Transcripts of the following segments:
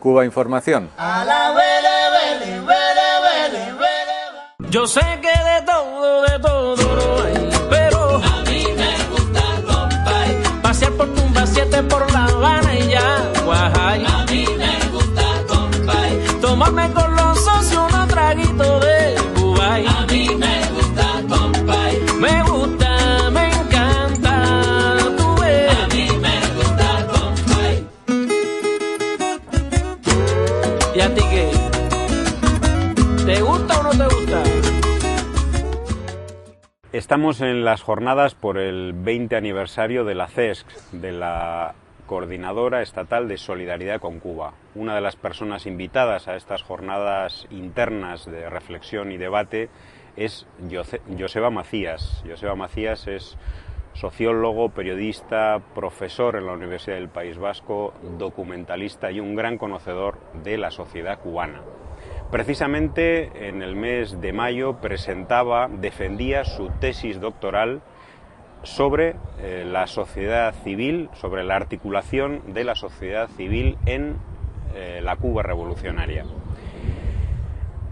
Cuba Información. Yo sé que de todo no hay, pero a mí me gusta, compay, pasear por Tumba 7, por La Habana y ya, Guajay. A mí me gusta, compay, tomarme con los socios unos traguitos de Cubay. A mí me gusta, compay, me gusta, me encanta, tú ves. A mí me gusta, compay. ¿Y a ti qué? ¿Te gusta o no te gusta? Estamos en las jornadas por el 20 aniversario de la CESC, de la Coordinadora Estatal de Solidaridad con Cuba. Una de las personas invitadas a estas jornadas internas de reflexión y debate es Joseba Macías. Joseba Macías es sociólogo, periodista, profesor en la Universidad del País Vasco, documentalista y un gran conocedor de la sociedad cubana. Precisamente en el mes de mayo defendía su tesis doctoral sobre la sociedad civil, sobre la articulación de la sociedad civil en la Cuba revolucionaria.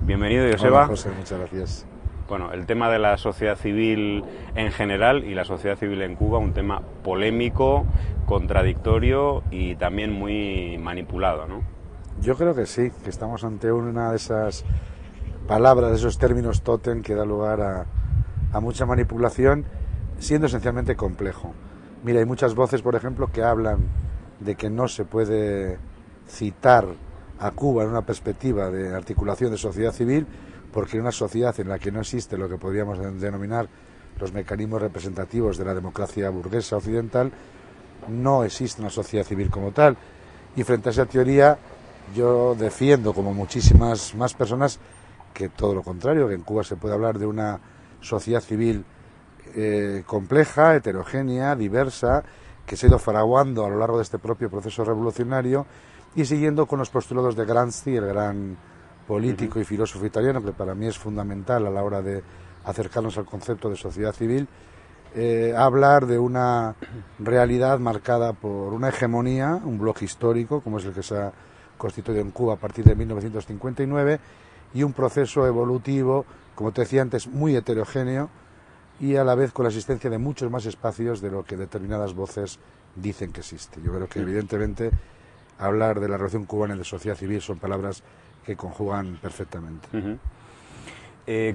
Bienvenido, Joseba. Hola, José, muchas gracias. Bueno, el tema de la sociedad civil en general y la sociedad civil en Cuba, un tema polémico, contradictorio y también muy manipulado, ¿no? Yo creo que sí, que estamos ante una de esas palabras, de esos términos tótem que da lugar a mucha manipulación, siendo esencialmente complejo. Mira, hay muchas voces, por ejemplo, que hablan de que no se puede citar a Cuba en una perspectiva de articulación de sociedad civil, porque en una sociedad en la que no existe lo que podríamos denominar los mecanismos representativos de la democracia burguesa occidental, no existe una sociedad civil como tal. Y frente a esa teoría, yo defiendo, como muchísimas más personas, que todo lo contrario, que en Cuba se puede hablar de una sociedad civil compleja, heterogénea, diversa, que se ha ido fraguando a lo largo de este propio proceso revolucionario y siguiendo con los postulados de Gramsci, el gran político y filósofo italiano, que para mí es fundamental a la hora de acercarnos al concepto de sociedad civil, hablar de una realidad marcada por una hegemonía, un bloque histórico, como es el que se ha constituido en Cuba a partir de 1959, y un proceso evolutivo, como te decía antes, muy heterogéneo y a la vez con la existencia de muchos más espacios de lo que determinadas voces dicen que existe. Yo creo que evidentemente hablar de la relación cubana y de sociedad civil son palabras que conjugan perfectamente.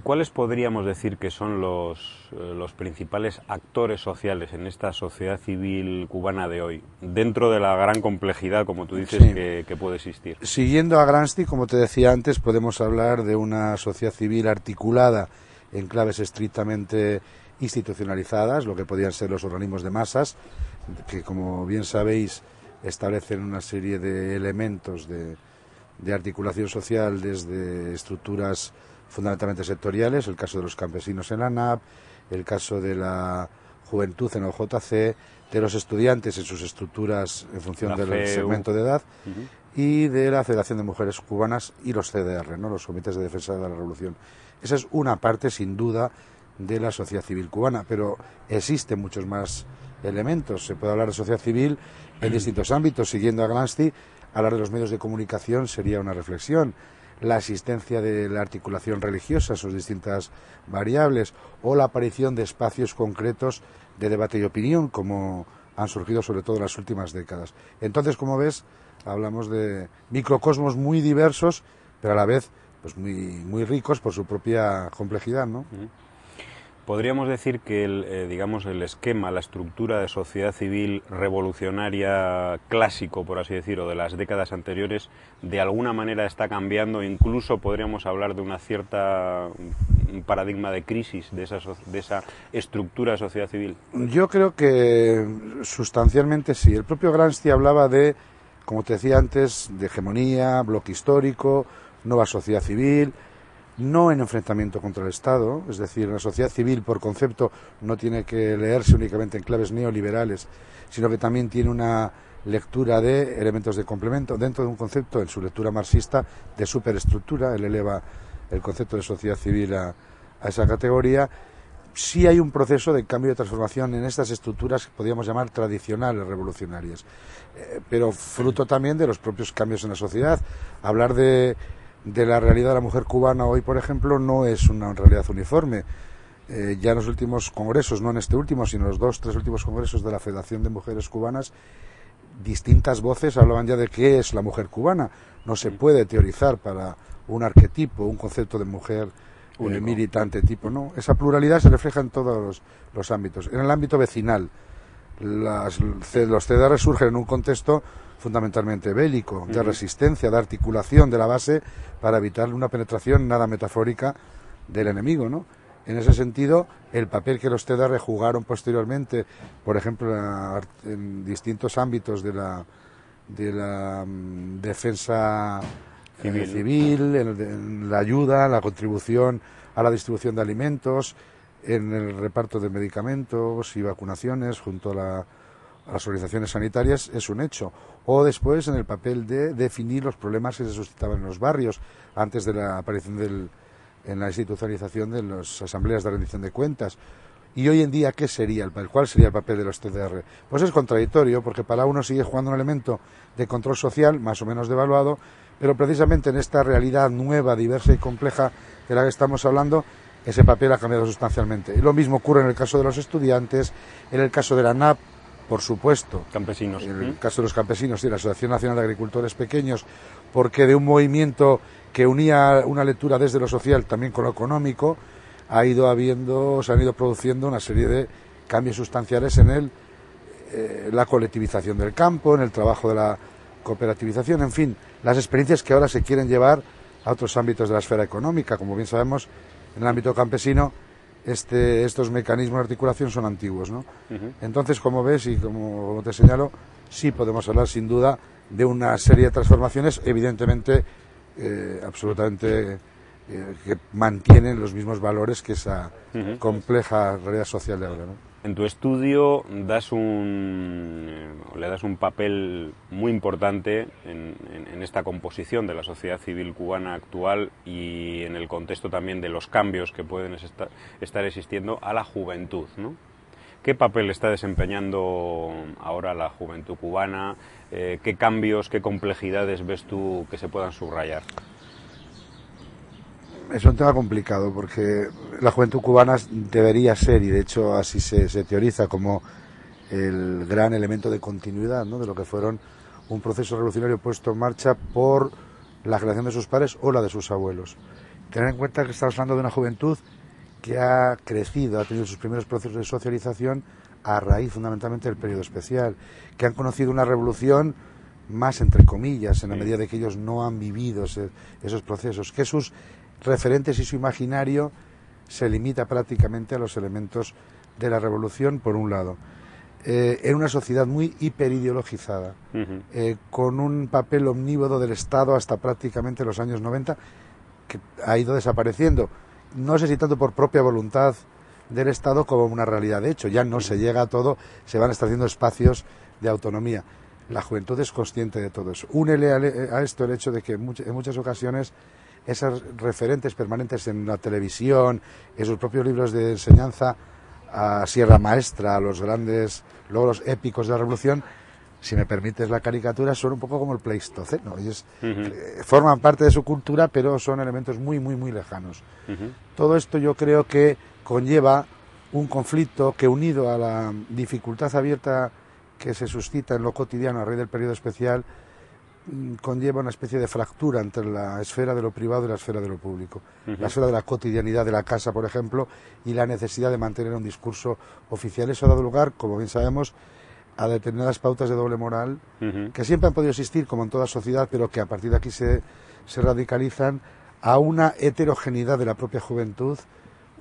¿Cuáles podríamos decir que son los principales actores sociales en esta sociedad civil cubana de hoy, dentro de la gran complejidad, como tú dices, sí, que puede existir? Siguiendo a Gramsci, como te decía antes, podemos hablar de una sociedad civil articulada en claves estrictamente institucionalizadas, lo que podrían ser los organismos de masas, que como bien sabéis establecen una serie de elementos de articulación social desde estructuras fundamentalmente sectoriales, el caso de los campesinos en la NAP, el caso de la juventud en el OJC, de los estudiantes en sus estructuras en función del segmento de edad, y de la Federación de Mujeres Cubanas y los CDR, ¿no?, los Comités de Defensa de la Revolución. Esa es una parte, sin duda, de la sociedad civil cubana, pero existen muchos más elementos. Se puede hablar de sociedad civil en distintos ámbitos. Siguiendo a Gramsci, hablar de los medios de comunicación sería una reflexión. La existencia de la articulación religiosa, sus distintas variables, o la aparición de espacios concretos de debate y opinión, como han surgido sobre todo en las últimas décadas. Entonces, como ves, hablamos de microcosmos muy diversos, pero a la vez pues muy ricos por su propia complejidad, ¿no? Podríamos decir que el esquema, la estructura de sociedad civil revolucionaria clásico, por así decirlo, de las décadas anteriores, de alguna manera está cambiando. Incluso podríamos hablar de un paradigma de crisis de esa estructura de sociedad civil. Yo creo que sustancialmente sí. El propio Gramsci hablaba de, como te decía antes, de hegemonía, bloque histórico, nueva sociedad civil, no en enfrentamiento contra el Estado, es decir, la sociedad civil por concepto no tiene que leerse únicamente en claves neoliberales, sino que también tiene una lectura de elementos de complemento dentro de un concepto, en su lectura marxista, de superestructura. Él eleva el concepto de sociedad civil a esa categoría, sí hay un proceso de cambio y de transformación en estas estructuras que podríamos llamar tradicionales revolucionarias, pero fruto también de los propios cambios en la sociedad. Hablar de la realidad de la mujer cubana hoy, por ejemplo, no es una realidad uniforme. Ya en los últimos congresos, no en este último, sino en los 2 o 3 últimos congresos de la Federación de Mujeres Cubanas, distintas voces hablaban ya de qué es la mujer cubana. No se puede teorizar para un arquetipo, un concepto de mujer militante tipo, ¿no? Esa pluralidad se refleja en todos los ámbitos. En el ámbito vecinal, los CDR surgen en un contexto fundamentalmente bélico, de resistencia, de articulación de la base para evitar una penetración nada metafórica del enemigo, ¿no? En ese sentido, el papel que los TDR jugaron posteriormente, por ejemplo, en distintos ámbitos de la defensa civil, en la ayuda, la contribución a la distribución de alimentos, en el reparto de medicamentos y vacunaciones junto a las organizaciones sanitarias, es un hecho. O después en el papel de definir los problemas que se suscitaban en los barrios antes de la aparición en la institucionalización de las asambleas de rendición de cuentas. Y hoy en día, ¿cuál sería el papel de los TDR? Pues es contradictorio, porque para uno sigue jugando un elemento de control social, más o menos devaluado, pero precisamente en esta realidad nueva, diversa y compleja de la que estamos hablando, ese papel ha cambiado sustancialmente. Y lo mismo ocurre en el caso de los estudiantes, en el caso de la ANAP, por supuesto, campesinos. En el caso de los campesinos y la Asociación Nacional de Agricultores Pequeños, porque de un movimiento que unía una lectura desde lo social también con lo económico, se han ido produciendo una serie de cambios sustanciales en la colectivización del campo, en el trabajo de la cooperativización, en fin, las experiencias que ahora se quieren llevar a otros ámbitos de la esfera económica. Como bien sabemos, en el ámbito campesino estos mecanismos de articulación son antiguos, ¿no? Entonces, como ves y como te señalo, sí podemos hablar sin duda de una serie de transformaciones, evidentemente absolutamente que mantienen los mismos valores que esa compleja realidad social de ahora, ¿no? En tu estudio le das un papel muy importante en esta composición de la sociedad civil cubana actual y en el contexto también de los cambios que pueden estar existiendo a la juventud, ¿no? ¿Qué papel está desempeñando ahora la juventud cubana? ¿Qué cambios, qué complejidades ves tú que se puedan subrayar? Es un tema complicado porque la juventud cubana debería ser, y de hecho así se teoriza, como el gran elemento de continuidad, ¿no?, de lo que fueron un proceso revolucionario puesto en marcha por la generación de sus padres o la de sus abuelos. Tener en cuenta que estamos hablando de una juventud que ha crecido, ha tenido sus primeros procesos de socialización a raíz fundamentalmente del periodo especial, que han conocido una revolución más entre comillas, en la medida de que ellos no han vivido esos procesos, que sus referentes y su imaginario se limita prácticamente a los elementos de la revolución, por un lado, en una sociedad muy hiperideologizada, con un papel omnívodo del Estado hasta prácticamente los años 90, que ha ido desapareciendo, no sé si tanto por propia voluntad del Estado como una realidad de hecho, ya no se llega a todo, se van estableciendo espacios de autonomía. La juventud es consciente de todo eso. Únele a esto el hecho de que en muchas ocasiones esas referentes permanentes en la televisión, en sus propios libros de enseñanza, a Sierra Maestra, a los grandes logros épicos de la revolución, si me permites la caricatura, son un poco como el Pleistoceno. Ellos forman parte de su cultura, pero son elementos muy, muy, muy lejanos. Todo esto yo creo que conlleva un conflicto que, unido a la dificultad abierta que se suscita en lo cotidiano a raíz del periodo especial, conlleva una especie de fractura entre la esfera de lo privado y la esfera de lo público. La esfera de la cotidianidad de la casa, por ejemplo, y la necesidad de mantener un discurso oficial. Eso ha dado lugar, como bien sabemos, a determinadas pautas de doble moral que siempre han podido existir, como en toda sociedad, pero que a partir de aquí se radicalizan a una heterogeneidad de la propia juventud,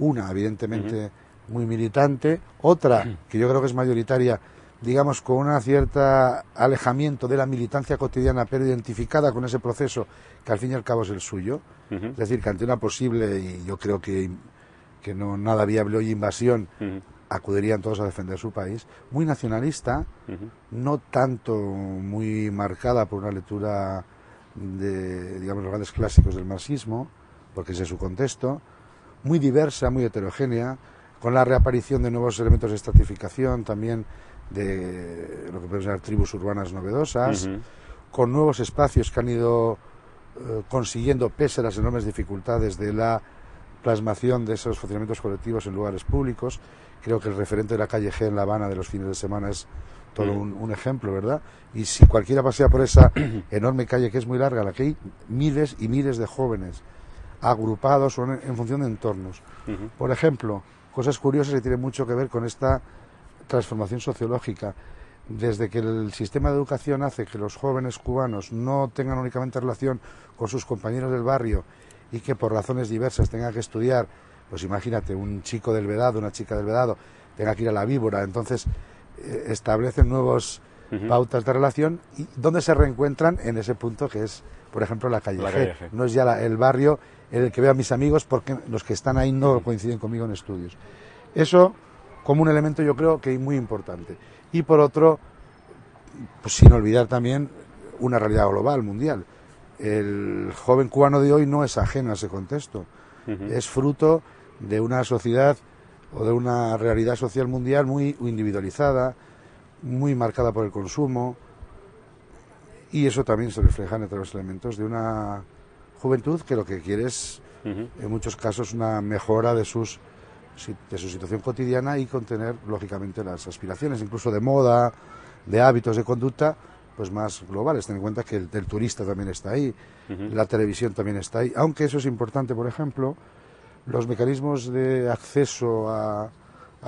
una evidentemente muy militante, otra que yo creo que es mayoritaria, digamos, con una cierta alejamiento de la militancia cotidiana, pero identificada con ese proceso que al fin y al cabo es el suyo. Es decir, que ante una posible, y yo creo que no nada viable hoy, invasión, acudirían todos a defender su país, muy nacionalista, no tanto muy marcada por una lectura de, digamos, los grandes clásicos del marxismo, porque ese es su contexto, muy diversa, muy heterogénea, con la reaparición de nuevos elementos de estratificación, también de lo que podemos llamar tribus urbanas novedosas, con nuevos espacios que han ido consiguiendo, pese a las enormes dificultades de la plasmación de esos funcionamientos colectivos en lugares públicos. Creo que el referente de la calle G en La Habana de los fines de semana es todo un ejemplo, ¿verdad? Y si cualquiera pasea por esa enorme calle, que es muy larga, la que hay miles y miles de jóvenes agrupados en función de entornos. Por ejemplo, cosas curiosas que tienen mucho que ver con esta transformación sociológica. Desde que el sistema de educación hace que los jóvenes cubanos no tengan únicamente relación con sus compañeros del barrio y que por razones diversas tengan que estudiar, pues imagínate, un chico del Vedado, una chica del Vedado, tenga que ir a la Víbora, entonces establecen nuevos pautas de relación y donde se reencuentran en ese punto que es, por ejemplo, la calle G. No es ya el barrio en el que veo a mis amigos porque los que están ahí no coinciden conmigo en estudios. Eso como un elemento yo creo que es muy importante. Y por otro, pues sin olvidar también una realidad global, mundial. El joven cubano de hoy no es ajeno a ese contexto. Es fruto de una sociedad o de una realidad social mundial muy individualizada, muy marcada por el consumo, y eso también se refleja en otros elementos de una juventud que lo que quiere es, en muchos casos, una mejora de su situación cotidiana y contener, lógicamente, las aspiraciones, incluso de moda, de hábitos de conducta, pues más globales. Ten en cuenta que el turista también está ahí, la televisión también está ahí, aunque eso es importante, por ejemplo, los mecanismos de acceso a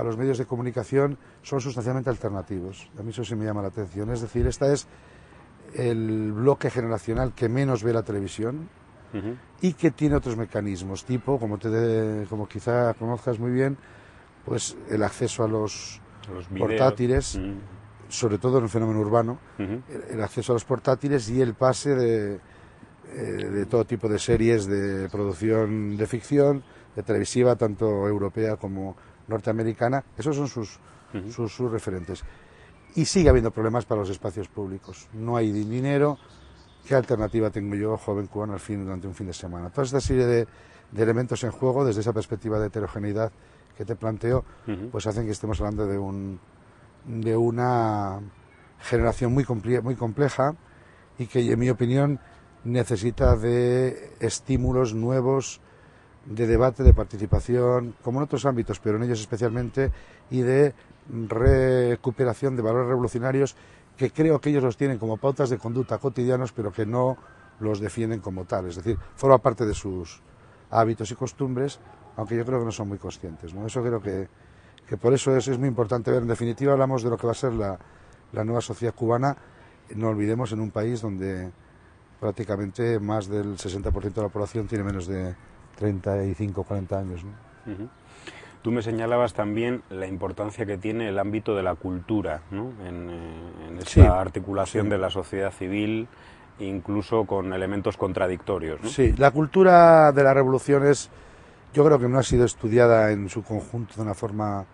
los medios de comunicación son sustancialmente alternativos. A mí eso sí me llama la atención. Es decir, esta es el bloque generacional que menos ve la televisión y que tiene otros mecanismos, tipo, como quizá conozcas muy bien, pues el acceso a los portátiles, sobre todo en el fenómeno urbano, el acceso a los portátiles y el pase de todo tipo de series de producción de ficción, de televisiva, tanto europea como norteamericana. Esos son sus referentes. Y sigue habiendo problemas para los espacios públicos. No hay dinero. ¿Qué alternativa tengo yo, joven cubano, durante un fin de semana? Toda esta serie de elementos en juego, desde esa perspectiva de heterogeneidad que te planteo, pues hacen que estemos hablando de una generación muy compleja y que, en mi opinión, necesita de estímulos nuevos, de debate, de participación, como en otros ámbitos, pero en ellos especialmente, y de recuperación de valores revolucionarios que creo que ellos los tienen como pautas de conducta cotidianos, pero que no los defienden como tal. Es decir, forma parte de sus hábitos y costumbres, aunque yo creo que no son muy conscientes, ¿no? Eso creo que por eso es muy importante ver. En definitiva, hablamos de lo que va a ser la nueva sociedad cubana. No olvidemos, en un país donde prácticamente más del 60% de la población tiene menos de 35 o 40 años, ¿no? Tú me señalabas también la importancia que tiene el ámbito de la cultura, ¿no? En esa articulación de la sociedad civil, incluso con elementos contradictorios, ¿no? Sí, la cultura de las revoluciones yo creo que no ha sido estudiada en su conjunto de una forma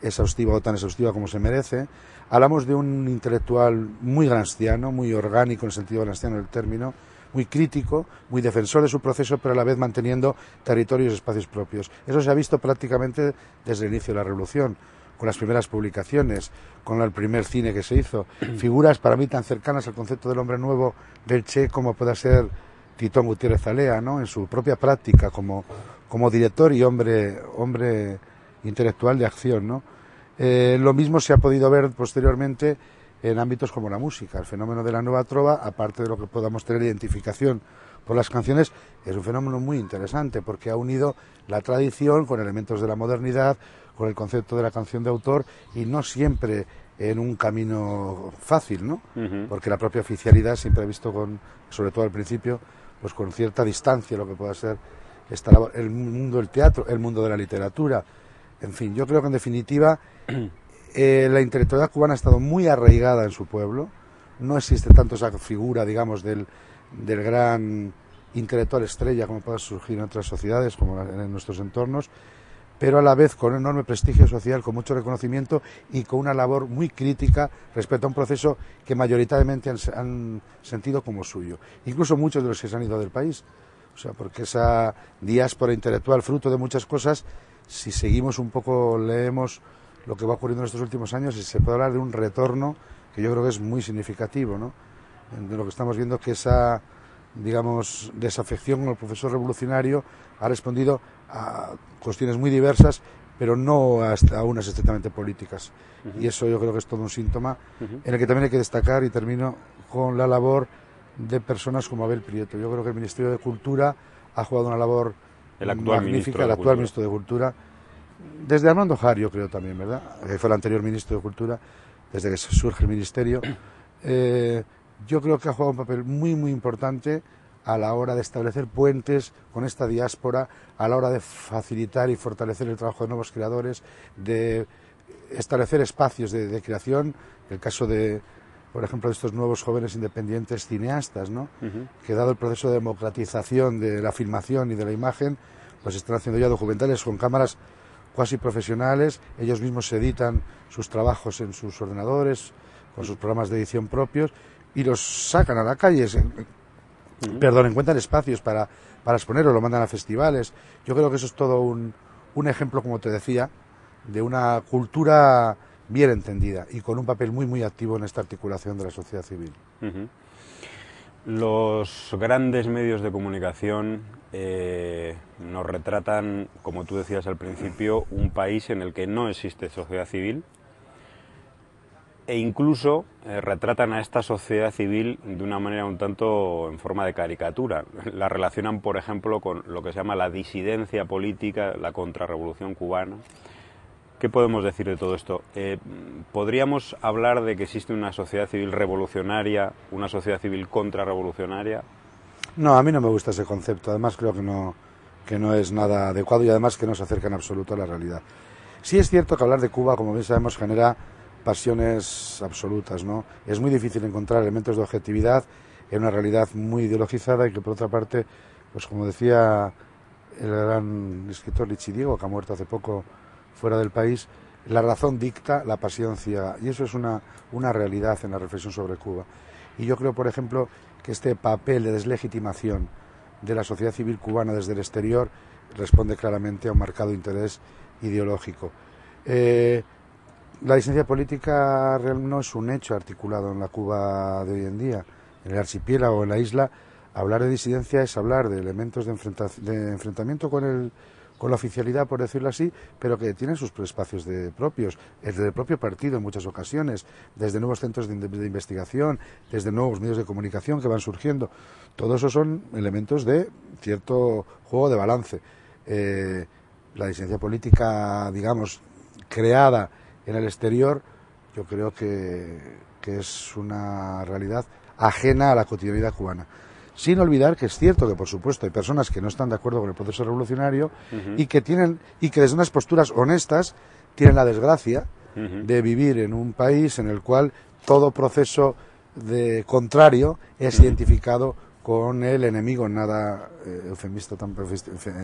exhaustiva o tan exhaustiva como se merece. Hablamos de un intelectual muy gramsciano, muy orgánico en el sentido gramsciano del término, muy crítico, muy defensor de su proceso, pero a la vez manteniendo territorios y espacios propios. Eso se ha visto prácticamente desde el inicio de la Revolución, con las primeras publicaciones, con el primer cine que se hizo. Figuras para mí tan cercanas al concepto del hombre nuevo del Che como pueda ser Titón Gutiérrez Alea, ¿no? En su propia práctica como director y hombre intelectual de acción, ¿no? Lo mismo se ha podido ver posteriormente en ámbitos como la música. El fenómeno de la nueva trova, aparte de lo que podamos tener identificación por las canciones, es un fenómeno muy interesante porque ha unido la tradición con elementos de la modernidad, con el concepto de la canción de autor, y no siempre en un camino fácil, ¿no? Porque la propia oficialidad siempre ha visto, sobre todo al principio, pues con cierta distancia lo que pueda ser el mundo del teatro, el mundo de la literatura. En fin, yo creo que en definitiva la intelectualidad cubana ha estado muy arraigada en su pueblo. No existe tanto esa figura, digamos, del gran intelectual estrella como pueda surgir en otras sociedades, como en nuestros entornos, pero a la vez con un enorme prestigio social, con mucho reconocimiento y con una labor muy crítica respecto a un proceso que mayoritariamente han sentido como suyo. Incluso muchos de los que se han ido del país, O sea, porque esa diáspora intelectual, fruto de muchas cosas, si seguimos un poco, leemos lo que va ocurriendo en estos últimos años, y se puede hablar de un retorno que yo creo que es muy significativo, ¿no? De lo que estamos viendo, que esa, digamos, desafección con el profesor revolucionario ha respondido a cuestiones muy diversas, pero no a unas estrictamente políticas. Y eso yo creo que es todo un síntoma en el que también hay que destacar, y termino con la labor de personas como Abel Prieto. Yo creo que el Ministerio de Cultura ha jugado una labor magnífica, el actual ministro de Cultura, desde Armando Jar, yo creo también, ¿verdad? Que fue el anterior ministro de Cultura, desde que surge el ministerio. Yo creo que ha jugado un papel muy, muy importante a la hora de establecer puentes con esta diáspora, a la hora de facilitar y fortalecer el trabajo de nuevos creadores, de establecer espacios de creación. El caso de, por ejemplo, de estos nuevos jóvenes independientes cineastas, ¿no? Que dado el proceso de democratización de la filmación y de la imagen, pues están haciendo ya documentales con cámaras cuasi profesionales. Ellos mismos se editan sus trabajos en sus ordenadores, con sus programas de edición propios, y los sacan a la calle, encuentran espacios para exponerlo, lo mandan a festivales. Yo creo que eso es todo un ejemplo, como te decía, de una cultura bien entendida y con un papel muy, muy activo en esta articulación de la sociedad civil. Los grandes medios de comunicación nos retratan, como tú decías al principio, un país en el que no existe sociedad civil, e incluso retratan a esta sociedad civil de una manera un tanto en forma de caricatura. La relacionan, por ejemplo, con lo que se llama la disidencia política, la contrarrevolución cubana. ¿Qué podemos decir de todo esto? ¿Podríamos hablar de que existe una sociedad civil revolucionaria, una sociedad civil contrarrevolucionaria? No, a mí no me gusta ese concepto. Además creo que no es nada adecuado, y además que no se acerca en absoluto a la realidad. Sí es cierto que hablar de Cuba, como bien sabemos, genera pasiones absolutas, ¿no? Es muy difícil encontrar elementos de objetividad en una realidad muy ideologizada, y que, por otra parte, pues como decía el gran escritor Lichi Diego, que ha muerto hace poco fuera del país, la razón dicta, la pasión ciega, y eso es una realidad en la reflexión sobre Cuba. Y yo creo, por ejemplo, que este papel de deslegitimación de la sociedad civil cubana desde el exterior responde claramente a un marcado interés ideológico. La disidencia política real no es un hecho articulado en la Cuba de hoy en día. En el archipiélago, en la isla, hablar de disidencia es hablar de elementos de enfrentamiento con la oficialidad, por decirlo así, pero que tienen sus espacios propios, desde el propio partido en muchas ocasiones, desde nuevos centros de investigación, desde nuevos medios de comunicación que van surgiendo. Todo eso son elementos de cierto juego de balance. La disidencia política, digamos, creada en el exterior, yo creo que es una realidad ajena a la cotidianidad cubana. Sin olvidar que es cierto que, por supuesto, hay personas que no están de acuerdo con el proceso revolucionario y que desde unas posturas honestas tienen la desgracia de vivir en un país en el cual todo proceso contrario es identificado con el enemigo, nada eufemista,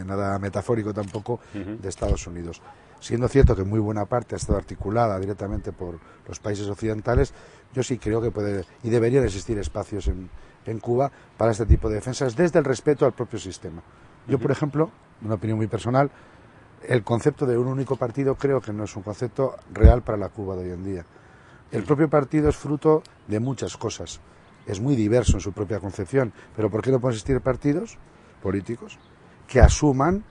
nada metafórico tampoco, de Estados Unidos. Siendo cierto que muy buena parte ha estado articulada directamente por los países occidentales, yo sí creo que puede y deberían existir espacios en Cuba para este tipo de defensas, desde el respeto al propio sistema. Yo, por ejemplo, una opinión muy personal, el concepto de un único partido creo que no es un concepto real para la Cuba de hoy en día. El propio partido es fruto de muchas cosas, es muy diverso en su propia concepción, pero ¿por qué no pueden existir partidos políticos que asuman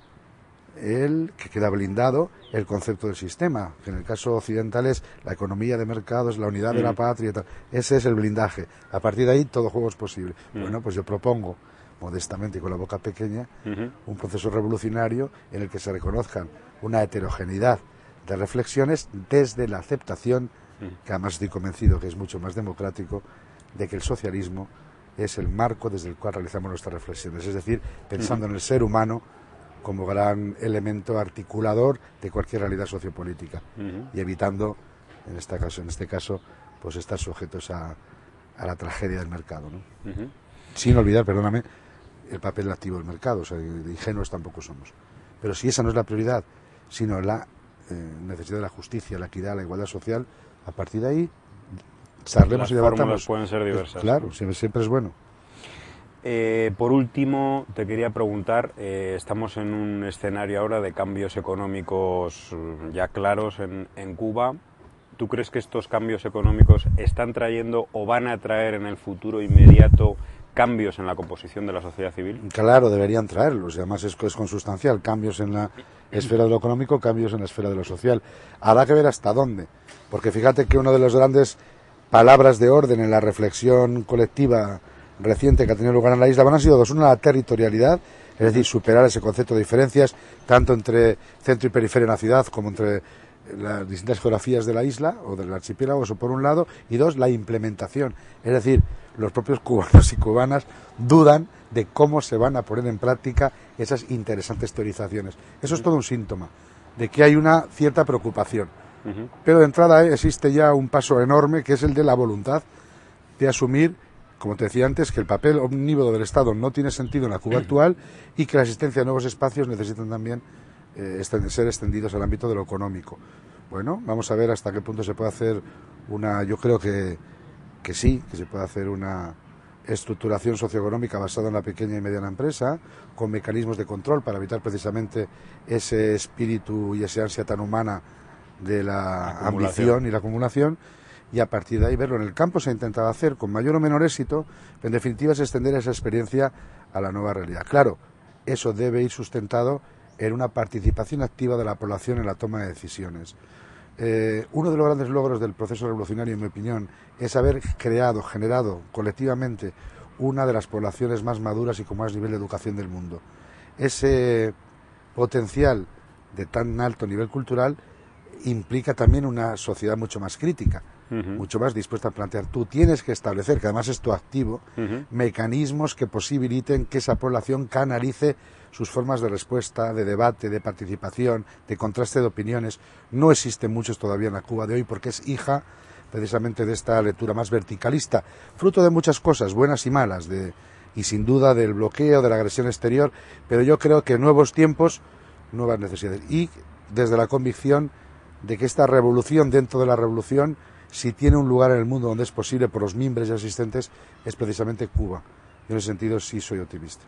que queda blindado el concepto del sistema, que en el caso occidental es la economía de mercados, la unidad de la patria y tal? Ese es el blindaje. A partir de ahí todo juego es posible. Bueno, pues yo propongo, modestamente y con la boca pequeña, un proceso revolucionario en el que se reconozcan una heterogeneidad de reflexiones desde la aceptación, que además estoy convencido que es mucho más democrático, de que el socialismo es el marco desde el cual realizamos nuestras reflexiones, es decir, pensando en el ser humano como gran elemento articulador de cualquier realidad sociopolítica, y evitando, en este caso, pues estar sujetos a la tragedia del mercado, ¿no? Sin olvidar, perdóname, el papel activo del mercado, o sea, de ingenuos tampoco somos. Pero si esa no es la prioridad, sino la necesidad de la justicia, la equidad, la igualdad social, a partir de ahí charlemos y debatamos. Las fórmulas pueden ser diversas. Claro, siempre es bueno. Por último, te quería preguntar, estamos en un escenario ahora de cambios económicos ya claros en Cuba. ¿Tú crees que estos cambios económicos están trayendo o van a traer en el futuro inmediato cambios en la composición de la sociedad civil? Claro, deberían traerlos, y además es consustancial, cambios en la esfera de lo económico, cambios en la esfera de lo social. Habrá que ver hasta dónde, porque fíjate que una de las grandes palabras de orden en la reflexión colectiva reciente que ha tenido lugar en la isla han sido dos. Una, la territorialidad, es decir, superar ese concepto de diferencias tanto entre centro y periferia de la ciudad como entre las distintas geografías de la isla o del archipiélago, eso por un lado, y dos, la implementación, es decir, los propios cubanos y cubanas dudan de cómo se van a poner en práctica esas interesantes teorizaciones. Eso es todo un síntoma de que hay una cierta preocupación, pero de entrada existe ya un paso enorme que es el de la voluntad de asumir, como te decía antes, que el papel omnívodo del Estado no tiene sentido en la Cuba actual y que la existencia de nuevos espacios necesitan también ser extendidos al ámbito de lo económico. Bueno, vamos a ver hasta qué punto se puede hacer yo creo que sí, que se puede hacer una estructuración socioeconómica basada en la pequeña y mediana empresa, con mecanismos de control para evitar precisamente ese espíritu y esa ansia tan humana de la ambición y la acumulación, y a partir de ahí verlo. En el campo se ha intentado hacer con mayor o menor éxito, pero en definitiva es extender esa experiencia a la nueva realidad. Claro, eso debe ir sustentado en una participación activa de la población en la toma de decisiones. Uno de los grandes logros del proceso revolucionario, en mi opinión, es haber generado colectivamente una de las poblaciones más maduras y con más nivel de educación del mundo. Ese potencial de tan alto nivel cultural implica también una sociedad mucho más crítica, mucho más dispuesta a plantear. Tú tienes que establecer, que además es tu activo, mecanismos que posibiliten que esa población canalice sus formas de respuesta, de debate, de participación, de contraste de opiniones. No existen muchos todavía en la Cuba de hoy porque es hija precisamente de esta lectura más verticalista, fruto de muchas cosas, buenas y malas, y sin duda del bloqueo, de la agresión exterior, pero yo creo que nuevos tiempos, nuevas necesidades, y desde la convicción de que esta revolución dentro de la revolución, si tiene un lugar en el mundo donde es posible por los mimbres ya existentes, es precisamente Cuba. Yo en ese sentido sí soy optimista.